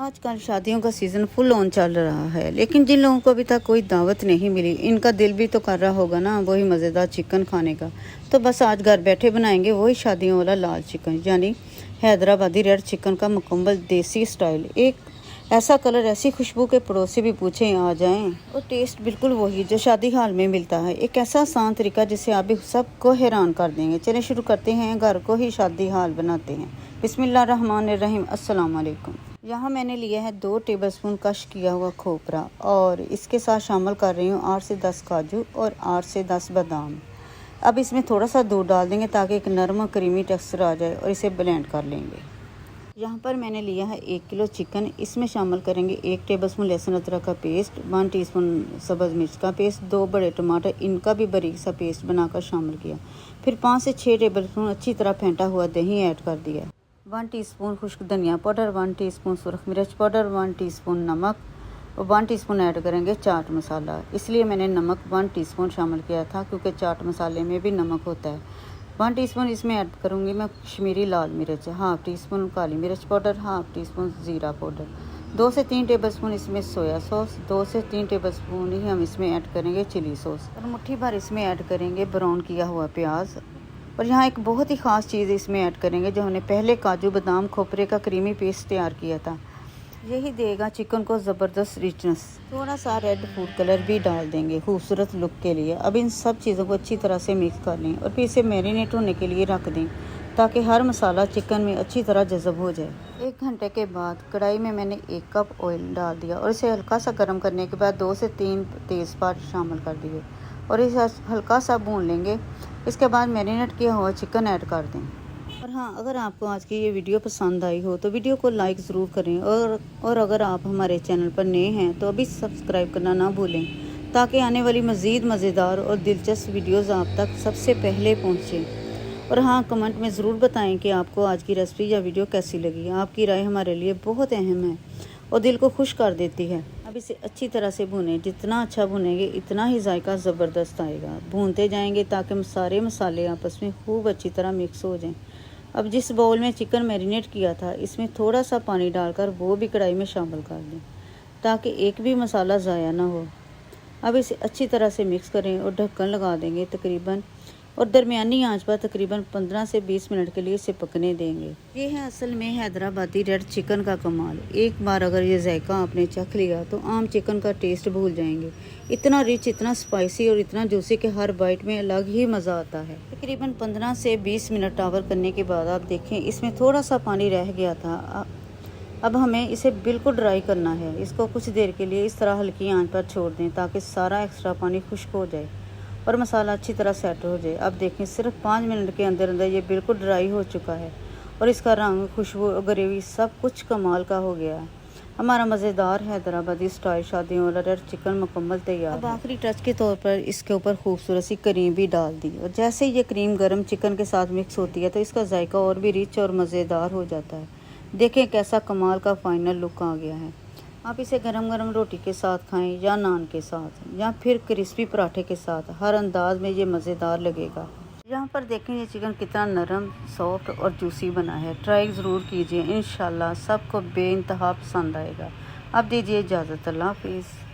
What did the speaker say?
आजकल शादियों का सीज़न फुल ऑन चल रहा है, लेकिन जिन लोगों को अभी तक कोई दावत नहीं मिली, इनका दिल भी तो कर रहा होगा ना वही मज़ेदार चिकन खाने का। तो बस आज घर बैठे बनाएंगे वही शादियों वाला लाल चिकन, यानी हैदराबादी रेड चिकन का मुकम्मल देसी स्टाइल। एक ऐसा कलर, ऐसी खुशबू के पड़ोसी भी पूछें आ जाएं, और टेस्ट बिल्कुल वही जो शादी हाल में मिलता है। एक ऐसा आसान तरीका जिससे आप भी सबको हैरान कर देंगे। चलिए शुरू करते हैं, घर को ही शादी हाल बनाते हैं। बिस्मिल्लाहिर्रहमानिर्रहीम। अस्सलाम वालेकुम। यहाँ मैंने लिया है 2 टेबलस्पून कश किया हुआ खोपरा, और इसके साथ शामिल कर रही हूँ 8 से 10 काजू और 8 से 10 बादाम। अब इसमें थोड़ा सा दूध डाल देंगे ताकि एक नरम और क्रीमी टेक्सचर आ जाए, और इसे ब्लेंड कर लेंगे। यहाँ पर मैंने लिया है 1 किलो चिकन। इसमें शामिल करेंगे 1 टेबलस्पून लहसुन अदरक का पेस्ट, 1 टीस्पून सब्ज़ मिर्च का पेस्ट, 2 बड़े टमाटर, इनका भी बारीक सा पेस्ट बनाकर शामिल किया। फिर 5 से 6 टेबलस्पून अच्छी तरह फेंटा हुआ दही ऐड कर दिया। 1 टीस्पून खुश्क धनिया पाउडर, 1 टीस्पून सुरख मिर्च पाउडर, 1 टीस्पून नमक, और 1 टीस्पून ऐड करेंगे चाट मसाला। इसलिए मैंने नमक 1 टीस्पून शामिल किया था, क्योंकि चाट मसाले में भी नमक होता है। 1 टीस्पून इसमें ऐड करूँगी मैं कश्मीरी लाल मिर्च, 1/2 टीस्पून काली मिर्च पाउडर, 1/2 टीस्पून ज़ीरा पाउडर, 2 से 3 टेबलस्पून इसमें सोया सॉस, 2 से 3 टेबलस्पून ही हम इसमें ऐड करेंगे चिली सॉस, और मुट्ठी भर इसमें ऐड करेंगे ब्राउन किया हुआ प्याज। और यहाँ एक बहुत ही ख़ास चीज़ इसमें ऐड करेंगे, जो हमने पहले काजू बादाम खोपरे का क्रीमी पेस्ट तैयार किया था। यही देगा चिकन को ज़बरदस्त रिचनेस। थोड़ा सा रेड फूड कलर भी डाल देंगे खूबसूरत लुक के लिए। अब इन सब चीज़ों को अच्छी तरह से मिक्स कर लें, और फिर इसे मैरिनेट होने के लिए रख दें, ताकि हर मसाला चिकन में अच्छी तरह जज़ब हो जाए। 1 घंटे के बाद कढ़ाई में मैंने 1 कप ऑयल डाल दिया, और इसे हल्का सा गर्म करने के बाद 2 से 3 तेज़पात शामिल कर दिए, और इसे हल्का सा भून लेंगे। इसके बाद मैरिनेट किया हुआ चिकन ऐड कर दें। और हाँ, अगर आपको आज की ये वीडियो पसंद आई हो तो वीडियो को लाइक ज़रूर करें, और अगर आप हमारे चैनल पर नए हैं तो अभी सब्सक्राइब करना ना भूलें, ताकि आने वाली मज़ीद मज़ेदार और दिलचस्प वीडियोज़ आप तक सबसे पहले पहुँचें। और हाँ, कमेंट में ज़रूर बताएं कि आपको आज की रेसिपी या वीडियो कैसी लगी। आपकी राय हमारे लिए बहुत अहम है और दिल को खुश कर देती है। अब इसे अच्छी तरह से भुनें। जितना अच्छा भुनेंगे इतना ही जायका ज़बरदस्त आएगा। भूनते जाएंगे ताकि सारे मसाले आपस में खूब अच्छी तरह मिक्स हो जाएं। अब जिस बाउल में चिकन मैरिनेट किया था, इसमें थोड़ा सा पानी डालकर वो भी कढ़ाई में शामिल कर दें, ताकि एक भी मसाला ज़ाया ना हो। अब इसे अच्छी तरह से मिक्स करें और ढक्कन लगा देंगे तकरीबन, और दरमियानी आंच पर तकरीबन 15 से 20 मिनट के लिए इसे पकने देंगे। ये है असल में हैदराबादी रेड चिकन का कमाल। एक बार अगर ये जायका आपने चख लिया तो आम चिकन का टेस्ट भूल जाएंगे। इतना रिच, इतना स्पाइसी और इतना जूसी कि हर बाइट में अलग ही मज़ा आता है। तकरीबन 15 से 20 मिनट टावर करने के बाद आप देखें इसमें थोड़ा सा पानी रह गया था। अब हमें इसे बिल्कुल ड्राई करना है। इसको कुछ देर के लिए इस तरह हल्की आंच पर छोड़ दें, ताकि सारा एक्स्ट्रा पानी खुश्क हो जाए और मसाला अच्छी तरह सेट हो जाए। अब देखें सिर्फ 5 मिनट के अंदर अंदर ये बिल्कुल ड्राई हो चुका है, और इसका रंग, खुशबू और ग्रेवी सब कुछ कमाल का हो गया है। हमारा मज़ेदार हैदराबादी स्टाइल शादियों वाला रेड चिकन मुकम्मल तैयार। अब आखिरी टच के तौर पर इसके ऊपर खूबसूरत सी क्रीम भी डाल दी, और जैसे ही ये क्रीम गर्म चिकन के साथ मिक्स होती है तो इसका जायका और भी रिच और मज़ेदार हो जाता है। देखें कैसा कमाल का फाइनल लुक आ गया है। आप इसे गरम गरम रोटी के साथ खाएं, या नान के साथ, या फिर क्रिस्पी पराठे के साथ। हर अंदाज में ये मज़ेदार लगेगा। यहाँ पर देखें ये चिकन कितना नरम, सॉफ्ट और जूसी बना है। ट्राई ज़रूर कीजिए, इंशाल्लाह सबको बेइंतहा पसंद आएगा। अब दीजिए इजाज़त, अल्लाह हाफिज़।